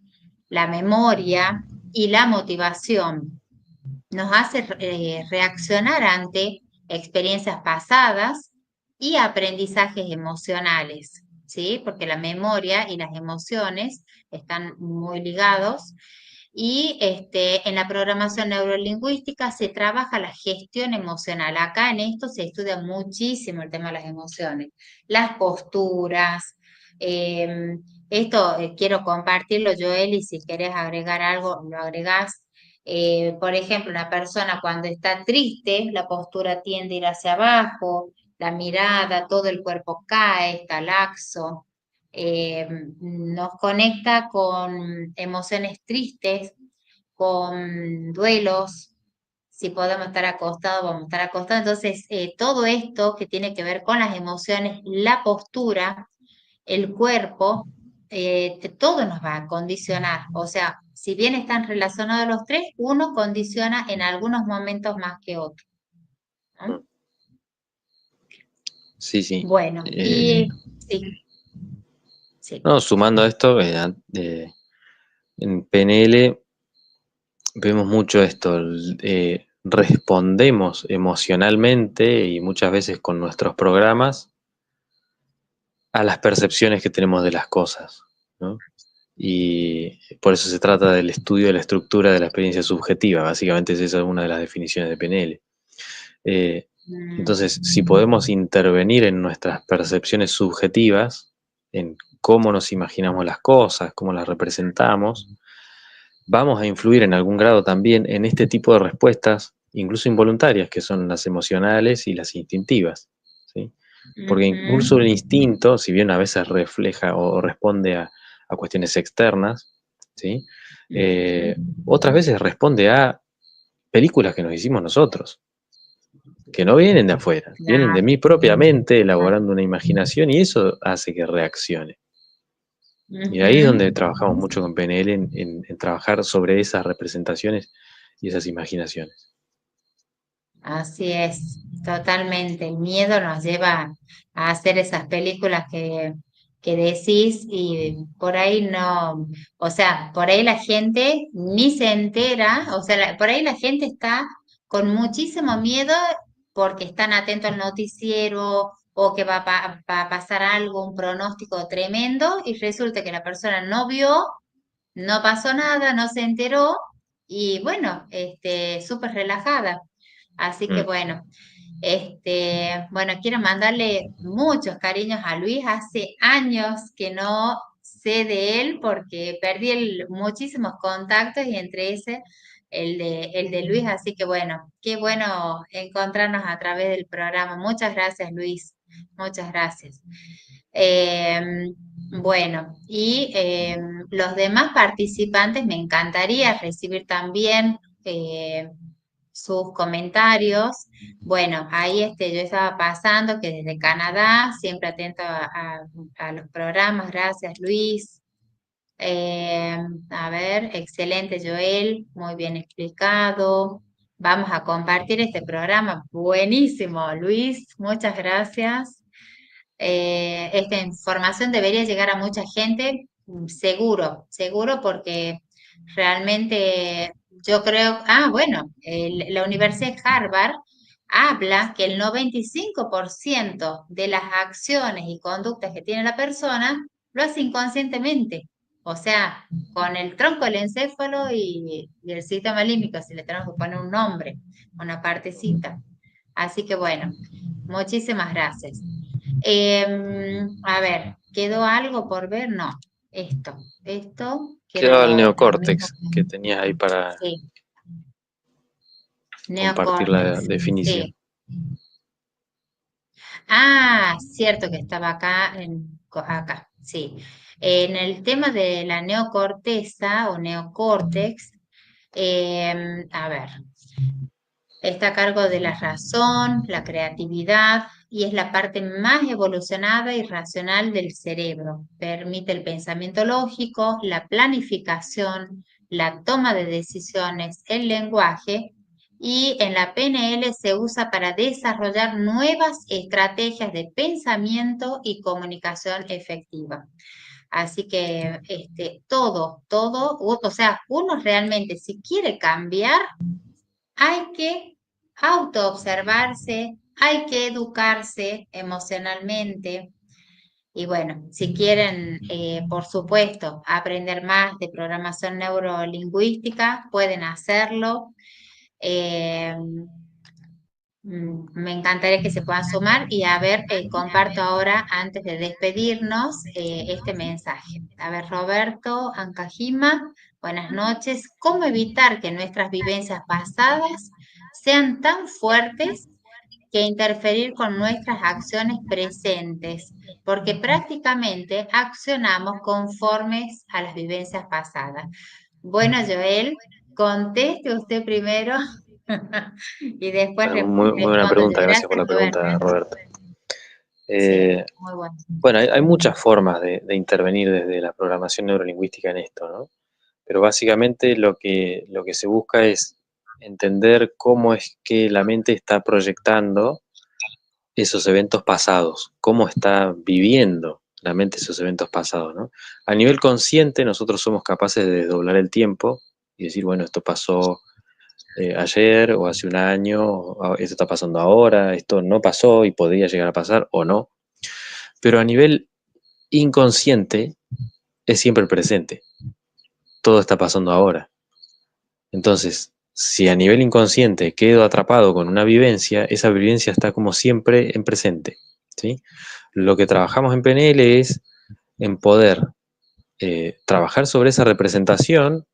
la memoria y la motivación. Nos hace reaccionar ante experiencias pasadas y aprendizajes emocionales, ¿sí? Porque la memoria y las emociones están muy ligados y en la programación neurolingüística se trabaja la gestión emocional. Acá en esto se estudia muchísimo el tema de las emociones, las posturas. Esto quiero compartirlo, Joel, y si querés agregar algo, lo agregás. Por ejemplo, una persona cuando está triste, la postura tiende a ir hacia abajo, la mirada, todo el cuerpo cae, está laxo. Nos conecta con emociones tristes, con duelos. Si podemos estar acostados, vamos a estar acostados. Entonces, todo esto que tiene que ver con las emociones, la postura, el cuerpo, todo nos va a condicionar. O sea, si bien están relacionados los tres, uno condiciona en algunos momentos más que otro, ¿no? Sí, sí. Bueno, y sí, sí. No, sumando a esto, en PNL vemos mucho esto, respondemos emocionalmente y muchas veces con nuestros programas a las percepciones que tenemos de las cosas, ¿no? Y por eso se trata del estudio de la estructura de la experiencia subjetiva, básicamente esa es una de las definiciones de PNL. Eh, entonces, si podemos intervenir en nuestras percepciones subjetivas, en cómo nos imaginamos las cosas, cómo las representamos, vamos a influir en algún grado también en este tipo de respuestas, incluso involuntarias, que son las emocionales y las instintivas, ¿sí? Porque incluso el instinto, si bien a veces refleja o responde a cuestiones externas, ¿sí? Otras veces responde a películas que nos hicimos nosotros, que no vienen de afuera, vienen de Claro, mí propiamente, elaborando una imaginación y eso hace que reaccione. Y ahí es donde Ujú. trabajamos mucho con PNL, en trabajar sobre esas representaciones y esas imaginaciones. Así es, totalmente. El miedo nos lleva a hacer esas películas que decís y por ahí no, o sea, por ahí la gente ni se entera, o sea, por ahí la gente está con muchísimo miedo porque están atentos al noticiero o que va a pasar algo, un pronóstico tremendo y resulta que la persona no vio, no pasó nada, no se enteró y bueno, súper relajada. Así que Mm. bueno, bueno, quiero mandarle muchos cariños a Luis. Hace años que no sé de él porque perdí muchísimos contactos y entre ese el de Luis. Así que bueno, qué bueno encontrarnos a través del programa. Muchas gracias, Luis. Muchas gracias. Bueno, y los demás participantes me encantaría recibir también sus comentarios. Bueno, ahí yo estaba pasando que desde Canadá, siempre atento a los programas. Gracias, Luis. Eh, a ver, excelente, Joel, muy bien explicado. Vamos a compartir este programa. Buenísimo, Luis, muchas gracias. Esta información debería llegar a mucha gente, seguro, seguro, porque realmente yo creo, bueno, la Universidad de Harvard habla que el 95% de las acciones y conductas que tiene la persona lo hace inconscientemente. O sea, con el tronco del encéfalo y el sistema límbico, si le tenemos que poner un nombre, una partecita. Así que bueno, muchísimas gracias. A ver, ¿quedó algo por ver? No, esto queda Quedaba el lo mismo. neocórtex que tenías ahí para Sí, compartir la neocórtex, definición. sí. Ah, cierto que estaba acá, acá, sí. En el tema de la neocorteza o neocórtex, a ver, está a cargo de la razón, la creatividad y es la parte más evolucionada y racional del cerebro. Permite el pensamiento lógico, la planificación, la toma de decisiones, el lenguaje y en la PNL se usa para desarrollar nuevas estrategias de pensamiento y comunicación efectiva. Así que o sea, uno realmente si quiere cambiar, hay que autoobservarse, hay que educarse emocionalmente. Y bueno, si quieren, por supuesto, aprender más de programación neurolingüística, pueden hacerlo. Eh, Me encantaría que se puedan sumar y a ver, comparto ahora, antes de despedirnos, este mensaje. A ver, Roberto Ancajima, buenas noches. ¿Cómo evitar que nuestras vivencias pasadas sean tan fuertes que interferir con nuestras acciones presentes? Porque prácticamente accionamos conformes a las vivencias pasadas. Bueno, Joel, conteste usted primero y después Bueno, muy buena respondo yo. pregunta, gracias por Gracias, la Roberto. pregunta, Roberto. Sí, Eh, muy bueno. bueno, hay muchas formas de intervenir desde la programación neurolingüística en esto, ¿no? Pero básicamente lo que se busca es entender cómo es que la mente está proyectando esos eventos pasados, cómo está viviendo la mente esos eventos pasados, ¿no? A nivel consciente, nosotros somos capaces de desdoblar el tiempo y decir, bueno, esto pasó ayer o hace un año, o esto está pasando ahora, esto no pasó y podría llegar a pasar o no. Pero a nivel inconsciente es siempre el presente, todo está pasando ahora. Entonces, si a nivel inconsciente quedo atrapado con una vivencia, esa vivencia está como siempre en presente, ¿sí? Lo que trabajamos en PNL es en poder trabajar sobre esa representación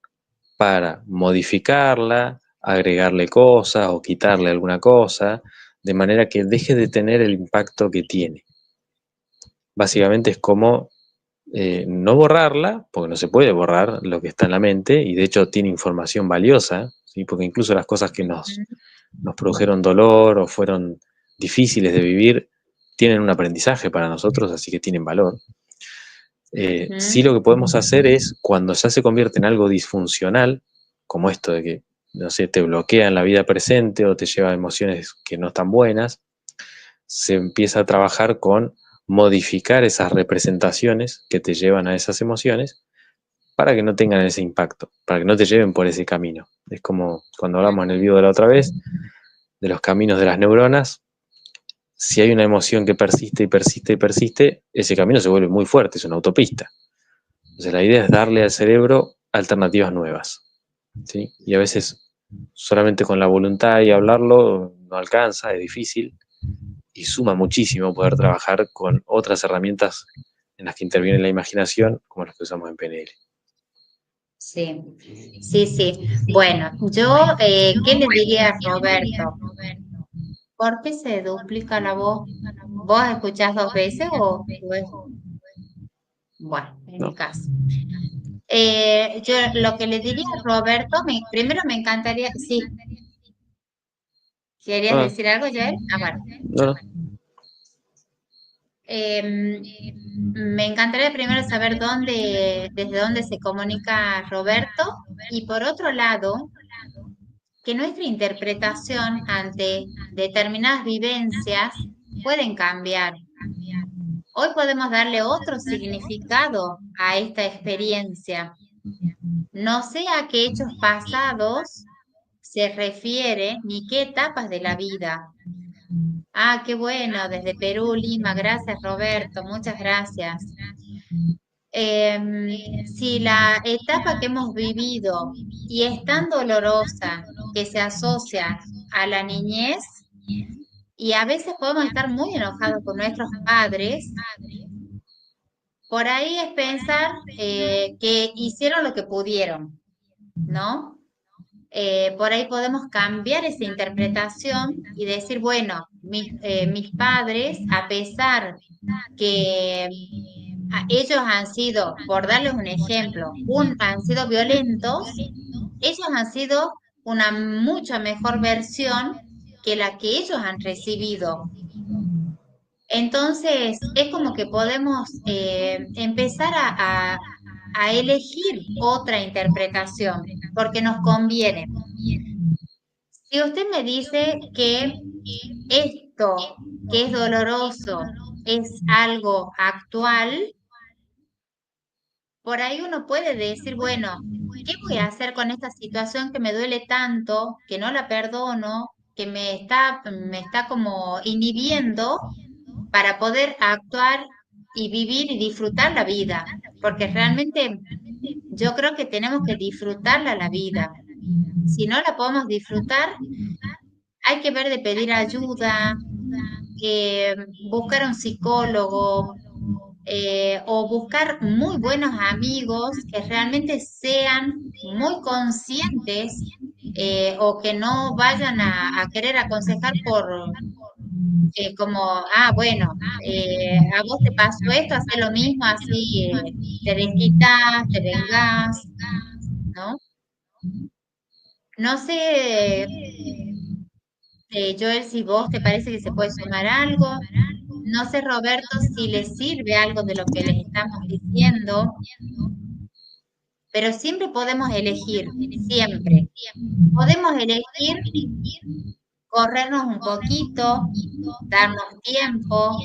para modificarla, agregarle cosas o quitarle alguna cosa, de manera que deje de tener el impacto que tiene. Básicamente es como no borrarla, porque no se puede borrar lo que está en la mente, y de hecho tiene información valiosa, ¿sí? Porque incluso las cosas que nos produjeron dolor o fueron difíciles de vivir, tienen un aprendizaje para nosotros, así que tienen valor. Sí, lo que podemos hacer es, cuando ya se convierte en algo disfuncional, como esto de que, no sé, te bloquea en la vida presente o te lleva a emociones que no están buenas, se empieza a trabajar con modificar esas representaciones que te llevan a esas emociones para que no tengan ese impacto, para que no te lleven por ese camino. Es como cuando hablamos en el video de la otra vez, de los caminos de las neuronas. Si hay una emoción que persiste y persiste y persiste, ese camino se vuelve muy fuerte, es una autopista. Entonces la idea es darle al cerebro alternativas nuevas, ¿sí? Y a veces solamente con la voluntad y hablarlo no alcanza, es difícil, y suma muchísimo poder trabajar con otras herramientas en las que interviene la imaginación, como las que usamos en PNL. Sí, sí, sí. Bueno, yo, ¿qué le diría a Roberto? ¿Por qué se duplica la voz? ¿Vos escuchás dos veces o es? Bueno, en mi ¿No? caso. Yo lo que le diría a Roberto, primero me encantaría, sí, ¿querías Ah, decir algo, Joel? Ah, bueno. no, no. Em, Me encantaría primero saber desde dónde se comunica Roberto y por otro lado, que nuestra interpretación ante determinadas vivencias pueden cambiar. Hoy podemos darle otro significado a esta experiencia. No sé a qué hechos pasados se refiere ni qué etapas de la vida. Ah, qué bueno, desde Perú, Lima. Gracias, Roberto. Muchas gracias. Si la etapa que hemos vivido y es tan dolorosa que se asocia a la niñez y a veces podemos estar muy enojados con nuestros padres, por ahí es pensar que hicieron lo que pudieron, ¿no? Por ahí podemos cambiar esa interpretación y decir, bueno, mis padres, a pesar que ellos han sido, por darles un ejemplo, han sido violentos, ellos han sido una mucha mejor versión que la que ellos han recibido. Entonces, es como que podemos empezar a elegir otra interpretación, porque nos conviene. Si usted me dice que esto, que es doloroso, es algo actual, por ahí uno puede decir, bueno, ¿qué voy a hacer con esta situación que me duele tanto, que no la perdono, que me está como inhibiendo para poder actuar y vivir y disfrutar la vida? Porque realmente yo creo que tenemos que disfrutarla la vida. Si no la podemos disfrutar, hay que ver de pedir ayuda, eh, buscar un psicólogo, o buscar muy buenos amigos que realmente sean muy conscientes, o que no vayan a querer aconsejar como, bueno, a vos te pasó esto, hace lo mismo, así te desquitas, te vengás, ¿no? No sé, Joel, si vos te parece que se puede sumar algo. No sé, Roberto, si les sirve algo de lo que les estamos diciendo, pero siempre podemos elegir, siempre. Podemos elegir corrernos un poquito, darnos tiempo,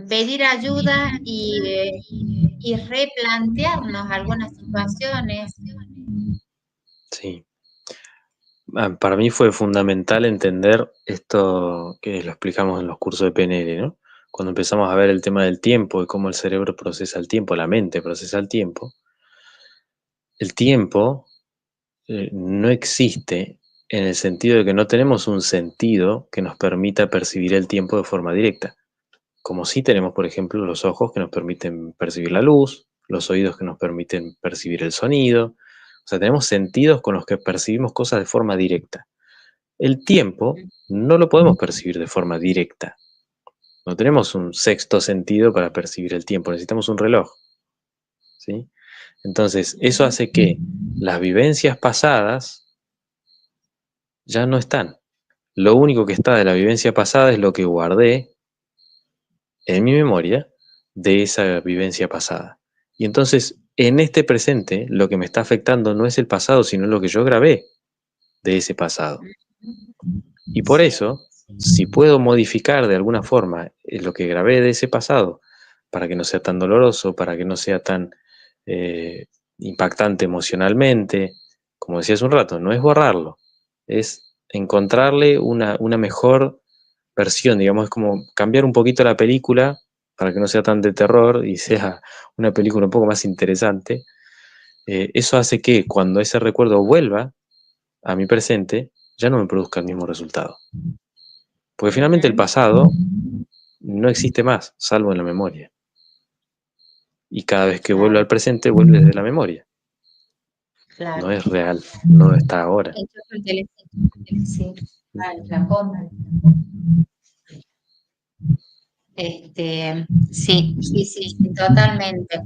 pedir ayuda y replantearnos algunas situaciones. Sí. Para mí fue fundamental entender esto que lo explicamos en los cursos de PNL, ¿no? Cuando empezamos a ver el tema del tiempo y cómo el cerebro procesa el tiempo, la mente procesa el tiempo no existe en el sentido de que no tenemos un sentido que nos permita percibir el tiempo de forma directa. Como sí tenemos, por ejemplo, los ojos que nos permiten percibir la luz, los oídos que nos permiten percibir el sonido. O sea, tenemos sentidos con los que percibimos cosas de forma directa. El tiempo no lo podemos percibir de forma directa. No tenemos un sexto sentido para percibir el tiempo, necesitamos un reloj, ¿sí? Entonces, eso hace que las vivencias pasadas ya no están. Lo único que está de la vivencia pasada es lo que guardé en mi memoria de esa vivencia pasada. Y entonces, en este presente, lo que me está afectando no es el pasado, sino lo que yo grabé de ese pasado. Y por Sí, eso, si puedo modificar de alguna forma lo que grabé de ese pasado, para que no sea tan doloroso, para que no sea tan eh, impactante emocionalmente, como decía hace un rato, no es borrarlo, es encontrarle una mejor versión, digamos, es como cambiar un poquito la película para que no sea tan de terror y sea una película un poco más interesante. Eso hace que cuando ese recuerdo vuelva a mi presente, ya no me produzca el mismo resultado. Porque finalmente el ujú, pasado no existe más, salvo en la memoria. Y cada vez que vuelve claro, al presente, vuelve desde la memoria. No claro. es real, no está ahora. Enchufa el teléfono. Sí, vale, la compra. Sí, sí, sí, sí, totalmente.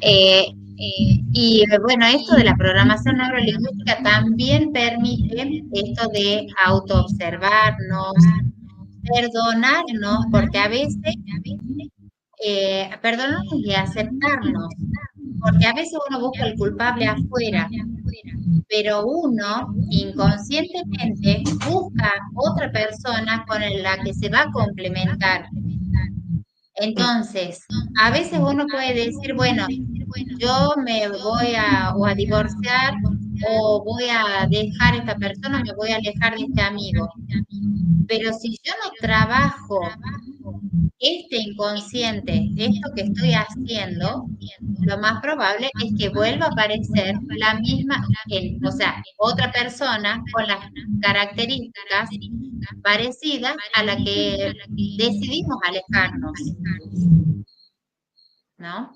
Eh, y bueno, esto de la programación neurolingüística también permite esto de autoobservarnos, perdonarnos, porque a veces perdonarnos y aceptarnos, porque a veces uno busca el culpable afuera, pero uno inconscientemente busca otra persona con la que se va a complementar. Entonces, a veces uno puede decir, bueno, yo me voy o a divorciar o voy a dejar a esta persona, me voy a alejar de este amigo. Pero si yo no trabajo este inconsciente, esto que estoy haciendo, lo más probable es que vuelva a aparecer la misma, o sea, otra persona con las características parecidas a la que decidimos alejarnos, ¿no?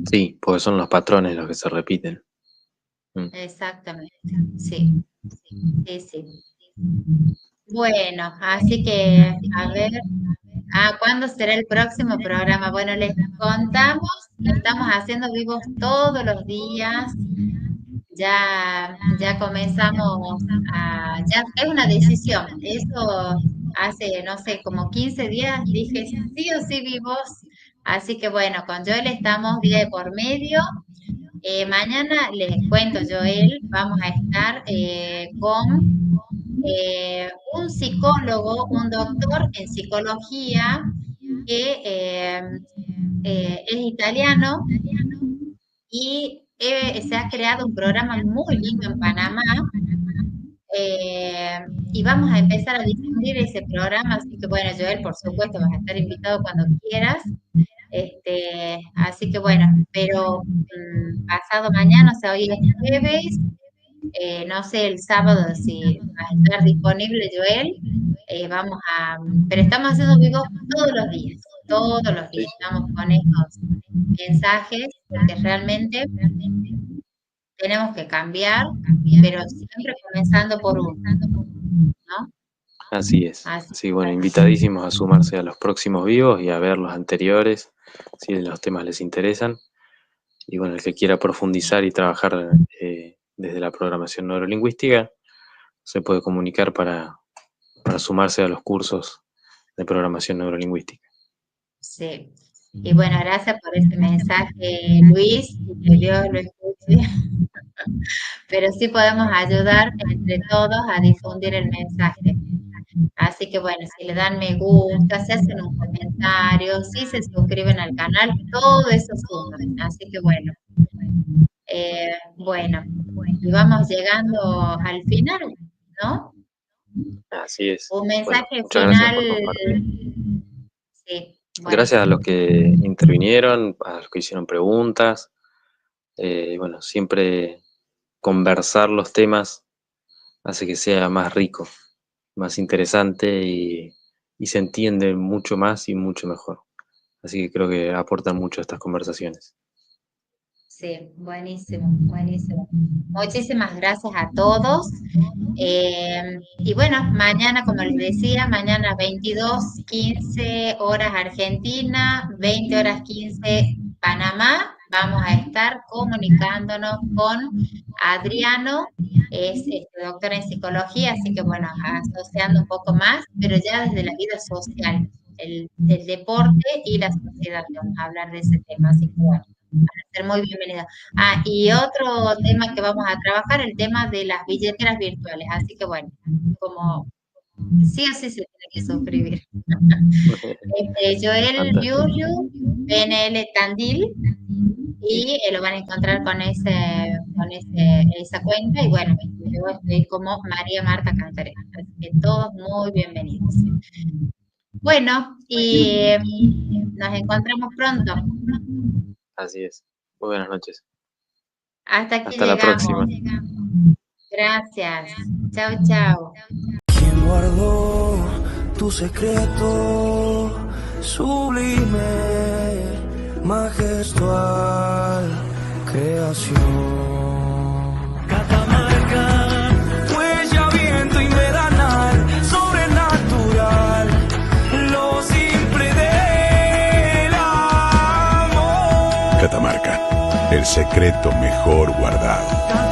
Sí, porque son los patrones los que se repiten. Mm. Exactamente, sí, sí, sí. Bueno, así que, a ver, ¿cuándo será el próximo programa? Bueno, les contamos, estamos haciendo vivos todos los días, ya comenzamos ya es una decisión, eso hace, no sé, como 15 días dije sí o sí vivos, así que bueno, con Joel estamos día de por medio. Mañana les cuento, Joel, vamos a estar con un psicólogo, un doctor en psicología que es italiano y se ha creado un programa muy lindo en Panamá y vamos a empezar a difundir ese programa, así que bueno, Joel, por supuesto, vas a estar invitado cuando quieras. Así que bueno, pero pasado mañana, o sea, hoy es jueves, no sé el sábado si va a estar disponible Joel, pero estamos haciendo vivos todos los Sí, días estamos con estos mensajes, porque realmente tenemos que cambiar, pero siempre comenzando por uno, ¿no? así es. Así Así que que bueno, bueno, invitadísimos a sumarse a los próximos vivos y a ver los anteriores, si los temas les interesan. Y bueno, el que quiera profundizar y trabajar desde la programación neurolingüística, se puede comunicar para sumarse a los cursos de programación neurolingüística. sí. Y bueno, gracias por ese mensaje, Luis, y que Dios lo escuche. Pero sí podemos ayudar entre todos a difundir el mensaje. Así que bueno, si le dan me gusta, si hacen un comentario, si se suscriben al canal, todo eso suma. Así que bueno, y vamos llegando al final, ¿no? Así es. Un Bueno, mensaje muchas gracias final, por compartir. sí, Gracias a buenísimo. los que intervinieron, a los que hicieron preguntas. Bueno, siempre conversar los temas hace que sea más rico, más interesante y se entiende mucho más y mucho mejor. Así que creo que aportan mucho estas conversaciones. Sí, buenísimo, buenísimo. Muchísimas gracias a todos. Y bueno, mañana, como les decía, mañana 22:15 horas Argentina, 20 horas 15 Panamá, vamos a estar comunicándonos con Adriano, es doctor en psicología, así que bueno, asociando un poco más, pero ya desde la vida social. el deporte y la sociedad. Vamos a hablar de ese tema, así que bueno, van a ser muy bienvenidos. Ah, y otro tema que vamos a trabajar, el tema de las billeteras virtuales. Así que bueno, como sí o sí se tiene que suscribir. Joel Fantástico. Yuyu, PNL Tandil, y lo van a encontrar con esa cuenta. Y bueno, yo estoy como María Marta Cantaré. Así que todos muy bienvenidos. Bueno, y nos encontramos pronto. Así es. Muy buenas noches. Hasta aquí Hasta la próxima. Gracias. Chao, chao. ¿Quién guardó tu secreto sublime, majestual creación? Catamarca, huella, viento invernal, sobrenatural, lo simple del amor. Catamarca, el secreto mejor guardado.